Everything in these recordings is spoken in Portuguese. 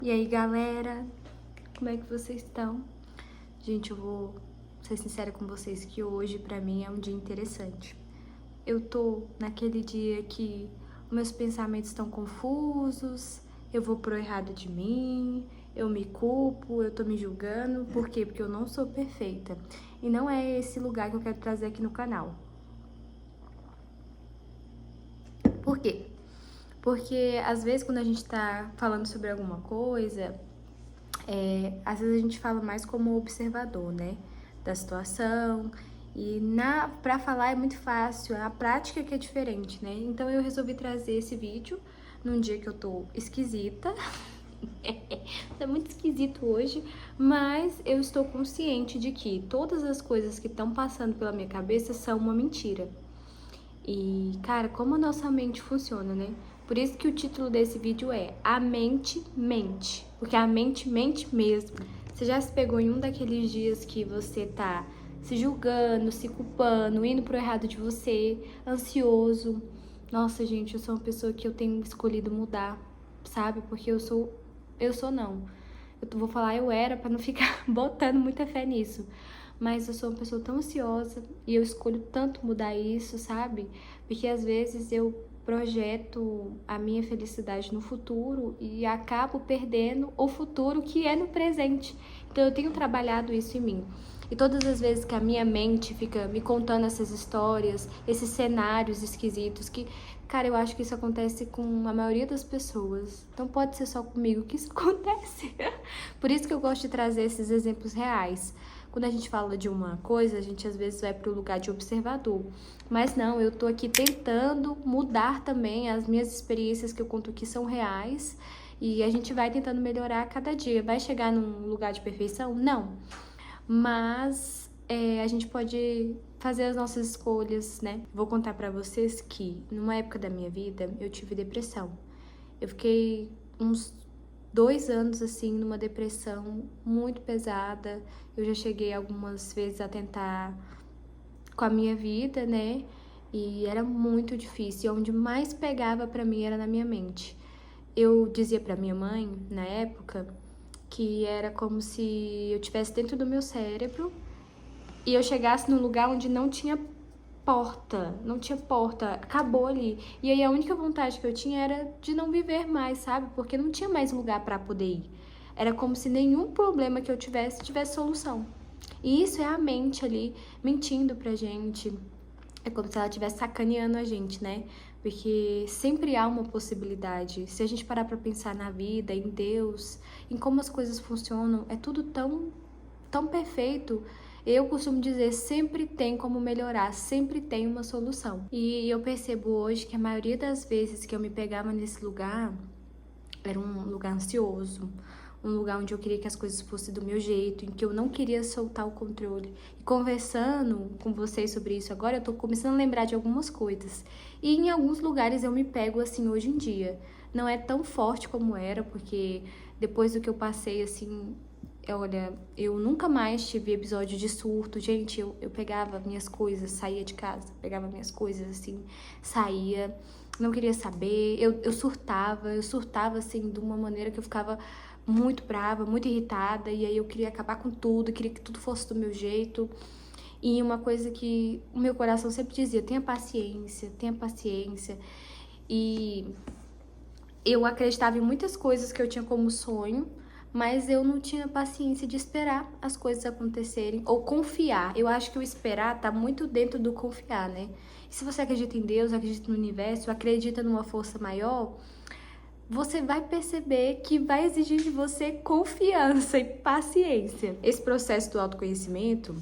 E aí, galera, como é que vocês estão? Gente, eu vou ser sincera com vocês que hoje pra mim é um dia interessante. Eu tô naquele dia que meus pensamentos estão confusos, eu vou pro errado de mim, eu me culpo, eu tô me julgando. Por quê? Porque eu não sou perfeita. E não é esse lugar que eu quero trazer aqui no canal. Por quê? Porque às vezes quando a gente tá falando sobre alguma coisa, às vezes a gente fala mais como observador, né, da situação. E pra falar é muito fácil, a prática que é diferente, né? Então eu resolvi trazer esse vídeo num dia que eu tô esquisita. Tá muito esquisito hoje, mas eu estou consciente de que todas as coisas que estão passando pela minha cabeça são uma mentira. E, cara, como a nossa mente funciona, né? Por isso que o título desse vídeo é A Mente Mente. Porque a mente mente mesmo. Você já se pegou em um daqueles dias que você tá se julgando, se culpando, indo pro errado de você, ansioso? Nossa, gente, eu sou uma pessoa que eu tenho escolhido mudar, sabe? Porque eu sou não. Eu vou falar eu era pra não ficar botando muita fé nisso. Mas eu sou uma pessoa tão ansiosa e eu escolho tanto mudar isso, sabe? Porque às vezes eu projeto a minha felicidade no futuro e acabo perdendo o futuro que é no presente. Então eu tenho trabalhado isso em mim. E todas as vezes que a minha mente fica me contando essas histórias, esses cenários esquisitos, que, cara, eu acho que isso acontece com a maioria das pessoas. Não pode ser só comigo que isso acontece. Por isso que eu gosto de trazer esses exemplos reais. Quando a gente fala de uma coisa, a gente às vezes vai para o lugar de observador. Mas não, eu tô aqui tentando mudar também. As minhas experiências que eu conto aqui são reais. E a gente vai tentando melhorar a cada dia. Vai chegar num lugar de perfeição? Não. Mas a gente pode fazer as nossas escolhas, né? Vou contar pra vocês que numa época da minha vida eu tive depressão. Eu fiquei uns 2 anos assim numa depressão muito pesada. Eu já cheguei algumas vezes a tentar com a minha vida, né? E era muito difícil. E onde mais pegava pra mim era na minha mente. Eu dizia pra minha mãe, na época, que era como se eu estivesse dentro do meu cérebro e eu chegasse num lugar onde não tinha porta, não tinha porta, acabou ali. E aí a única vontade que eu tinha era de não viver mais, sabe? Porque não tinha mais lugar pra poder ir. Era como se nenhum problema que eu tivesse solução. E isso é a mente ali mentindo pra gente. É como se ela estivesse sacaneando a gente, né? Porque sempre há uma possibilidade. Se a gente parar pra pensar na vida, em Deus, em como as coisas funcionam, é tudo tão perfeito. Eu costumo dizer, sempre tem como melhorar, sempre tem uma solução. E eu percebo hoje que a maioria das vezes que eu me pegava nesse lugar, era um lugar ansioso, um lugar onde eu queria que as coisas fossem do meu jeito, em que eu não queria soltar o controle. E conversando com vocês sobre isso agora, eu tô começando a lembrar de algumas coisas. E em alguns lugares eu me pego assim hoje em dia. Não é tão forte como era, porque depois do que eu passei, assim, olha, eu nunca mais tive episódio de surto. Gente, eu pegava minhas coisas, saía de casa, pegava minhas coisas assim, saía, não queria saber. Eu surtava assim de uma maneira que eu ficava muito brava, muito irritada, e aí eu queria acabar com tudo, queria que tudo fosse do meu jeito. E uma coisa que o meu coração sempre dizia, tenha paciência, tenha paciência. E eu acreditava em muitas coisas que eu tinha como sonho, mas eu não tinha paciência de esperar as coisas acontecerem ou confiar. Eu acho que o esperar tá muito dentro do confiar, né? E se você acredita em Deus, acredita no universo, acredita numa força maior, você vai perceber que vai exigir de você confiança e paciência. Esse processo do autoconhecimento,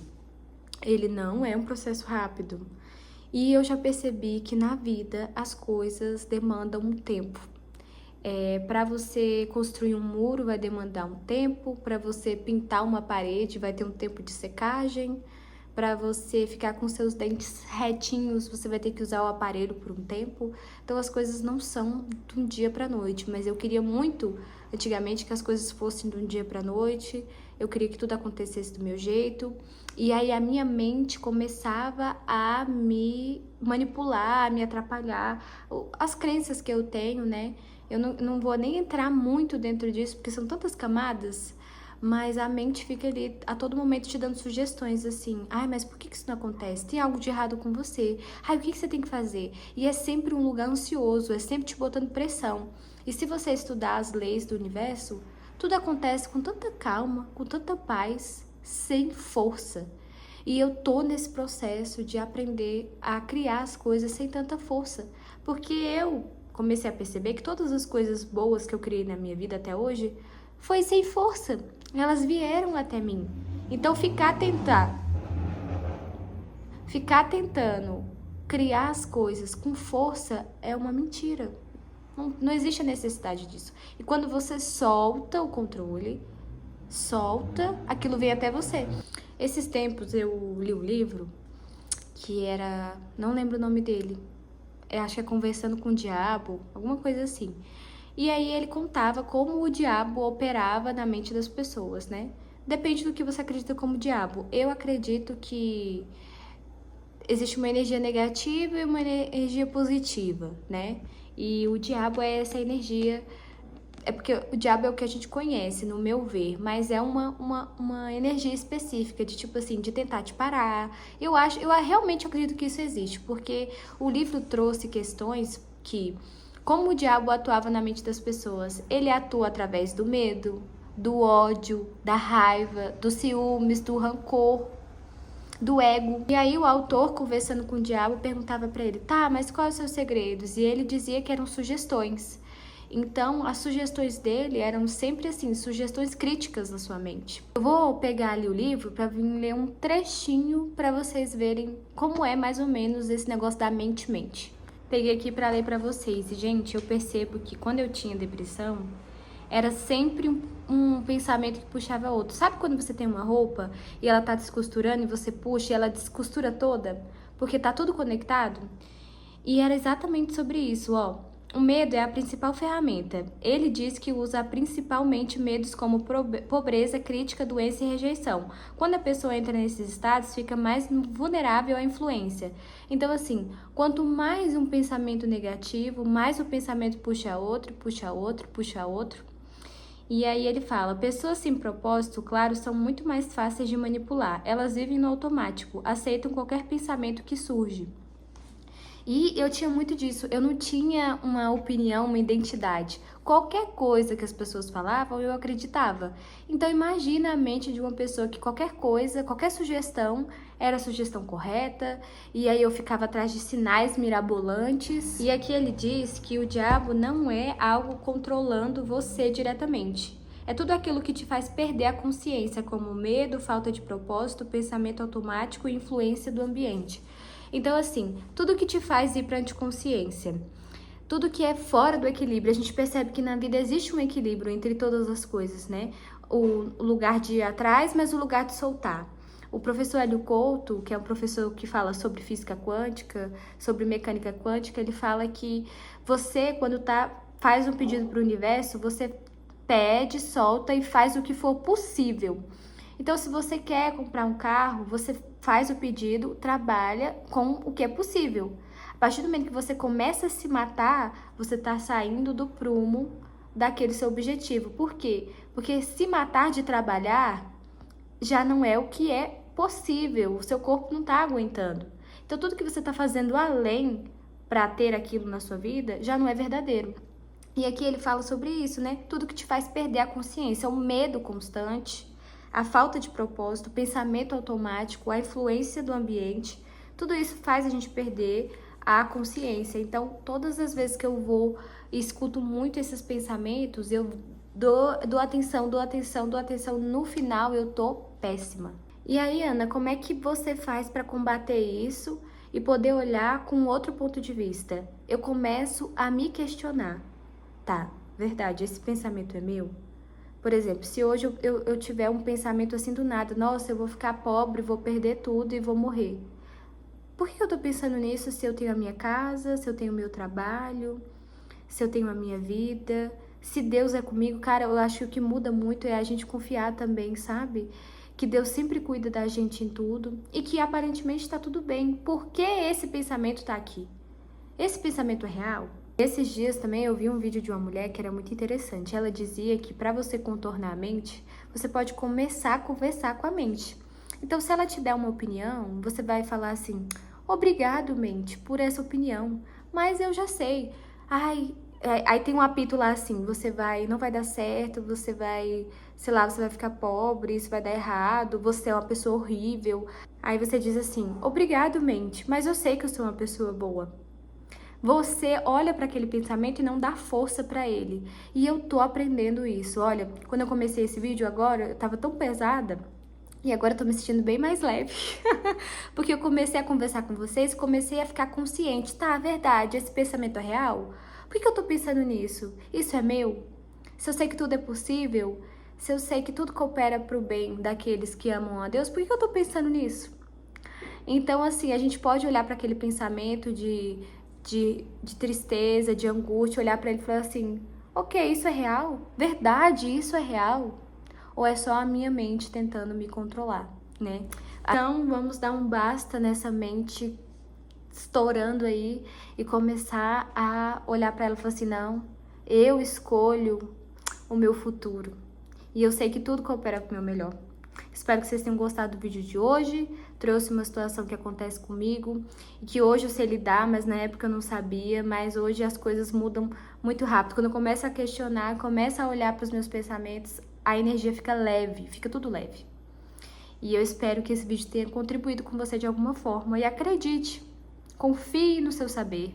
ele não é um processo rápido. E eu já percebi que na vida as coisas demandam um tempo. Para você construir um muro vai demandar um tempo, para você pintar uma parede vai ter um tempo de secagem, para você ficar com seus dentes retinhos você vai ter que usar o aparelho por um tempo. Então as coisas não são de um dia para noite, mas eu queria muito antigamente que as coisas fossem de um dia para noite. Eu queria que tudo acontecesse do meu jeito. E aí a minha mente começava a me manipular, a me atrapalhar. As crenças que eu tenho, né? Eu não vou nem entrar muito dentro disso, porque são tantas camadas, mas a mente fica ali a todo momento te dando sugestões assim. Ai, mas por que isso não acontece? Tem algo de errado com você? Ai, o que você tem que fazer? E é sempre um lugar ansioso, é sempre te botando pressão. E se você estudar as leis do universo, tudo acontece com tanta calma, com tanta paz, sem força. E eu tô nesse processo de aprender a criar as coisas sem tanta força. Porque eu comecei a perceber que todas as coisas boas que eu criei na minha vida até hoje foi sem força. Elas vieram até mim. Então ficar tentando criar as coisas com força é uma mentira. Não existe a necessidade disso. E quando você solta o controle, solta, aquilo vem até você. Esses tempos eu li um livro que era, não lembro o nome dele, acho que é Conversando com o Diabo, alguma coisa assim. E aí ele contava como o diabo operava na mente das pessoas, né? Depende do que você acredita como diabo. Eu acredito que existe uma energia negativa e uma energia positiva, né? E o diabo é essa energia. É porque o diabo é o que a gente conhece, no meu ver, mas é uma energia específica, de tipo assim, de tentar te parar. Eu realmente acredito que isso existe, porque o livro trouxe questões que, como o diabo atuava na mente das pessoas, ele atua através do medo, do ódio, da raiva, dos ciúmes, do rancor, do ego. E aí o autor, conversando com o diabo, perguntava pra ele, tá, mas quais são os seus segredos? E ele dizia que eram sugestões. Então, as sugestões dele eram sempre assim, sugestões críticas na sua mente. Eu vou pegar ali o livro para vir ler um trechinho para vocês verem como é mais ou menos esse negócio da mente-mente. Peguei aqui para ler para vocês. E, gente, eu percebo que quando eu tinha depressão, era sempre um pensamento que puxava outro. Sabe quando você tem uma roupa e ela tá descosturando e você puxa e ela descostura toda? Porque tá tudo conectado? E era exatamente sobre isso, ó. O medo é a principal ferramenta. Ele diz que usa principalmente medos como pobreza, crítica, doença e rejeição. Quando a pessoa entra nesses estados, fica mais vulnerável à influência. Então, assim, quanto mais um pensamento negativo, mais o pensamento puxa outro, puxa outro, puxa outro. E aí ele fala, pessoas sem propósito, claro, são muito mais fáceis de manipular. Elas vivem no automático, aceitam qualquer pensamento que surge. E eu tinha muito disso, eu não tinha uma opinião, uma identidade. Qualquer coisa que as pessoas falavam, eu acreditava. Então imagina a mente de uma pessoa que qualquer coisa, qualquer sugestão, era a sugestão correta, e aí eu ficava atrás de sinais mirabolantes. E aqui ele diz que o diabo não é algo controlando você diretamente. É tudo aquilo que te faz perder a consciência, como medo, falta de propósito, pensamento automático e influência do ambiente. Então, assim, tudo que te faz ir para a anticonsciência, tudo que é fora do equilíbrio, a gente percebe que na vida existe um equilíbrio entre todas as coisas, né? O lugar de ir atrás, mas o lugar de soltar. O professor Hélio Couto, que é um professor que fala sobre física quântica, sobre mecânica quântica, ele fala que você, quando faz um pedido para o universo, você pede, solta e faz o que for possível. Então, se você quer comprar um carro, você faz o pedido, trabalha com o que é possível. A partir do momento que você começa a se matar, você está saindo do prumo daquele seu objetivo. Por quê? Porque se matar de trabalhar já não é o que é possível, o seu corpo não está aguentando. Então, tudo que você está fazendo além para ter aquilo na sua vida já não é verdadeiro. E aqui ele fala sobre isso, né? Tudo que te faz perder a consciência, o medo constante, a falta de propósito, o pensamento automático, a influência do ambiente, tudo isso faz a gente perder a consciência. Então, todas as vezes que eu vou e escuto muito esses pensamentos, eu dou atenção, dou atenção, dou atenção. No final, eu tô péssima. E aí, Ana, como é que você faz para combater isso e poder olhar com outro ponto de vista? Eu começo a me questionar. Tá, verdade, esse pensamento é meu? Por exemplo, se hoje eu tiver um pensamento assim do nada, nossa, eu vou ficar pobre, vou perder tudo e vou morrer. Por que eu tô pensando nisso se eu tenho a minha casa, se eu tenho o meu trabalho, se eu tenho a minha vida, se Deus é comigo? Cara, eu acho que o que muda muito é a gente confiar também, sabe? Que Deus sempre cuida da gente em tudo e que aparentemente tá tudo bem. Por que esse pensamento tá aqui? Esse pensamento é real? Esses dias também eu vi um vídeo de uma mulher que era muito interessante. Ela dizia que para você contornar a mente, você pode começar a conversar com a mente. Então, se ela te der uma opinião, você vai falar assim: obrigado, mente, por essa opinião, mas eu já sei. Ai, aí tem um apito lá assim: não vai dar certo, você vai, sei lá, você vai ficar pobre, isso vai dar errado, você é uma pessoa horrível. Aí você diz assim: obrigado, mente, mas eu sei que eu sou uma pessoa boa. Você olha para aquele pensamento e não dá força para ele. E eu tô aprendendo isso. Olha, quando eu comecei esse vídeo agora, eu tava tão pesada e agora eu tô me sentindo bem mais leve. Porque eu comecei a conversar com vocês, comecei a ficar consciente. Tá, verdade, esse pensamento é real? Por que eu tô pensando nisso? Isso é meu? Se eu sei que tudo é possível, se eu sei que tudo coopera pro bem daqueles que amam a Deus, por que eu tô pensando nisso? Então, assim, a gente pode olhar para aquele pensamento de tristeza, de angústia, olhar para ele e falar assim: ok, isso é real? Verdade, isso é real? Ou é só a minha mente tentando me controlar, né? Então, vamos dar um basta nessa mente estourando aí e começar a olhar para ela e falar assim: não, eu escolho o meu futuro. E eu sei que tudo coopera para o meu melhor. Espero que vocês tenham gostado do vídeo de hoje. Trouxe uma situação que acontece comigo e que hoje eu sei lidar, mas na época eu não sabia. Mas hoje as coisas mudam muito rápido. Quando eu começo a questionar, começo a olhar para os meus pensamentos, a energia fica leve, fica tudo leve. E eu espero que esse vídeo tenha contribuído com você de alguma forma. E acredite, confie no seu saber.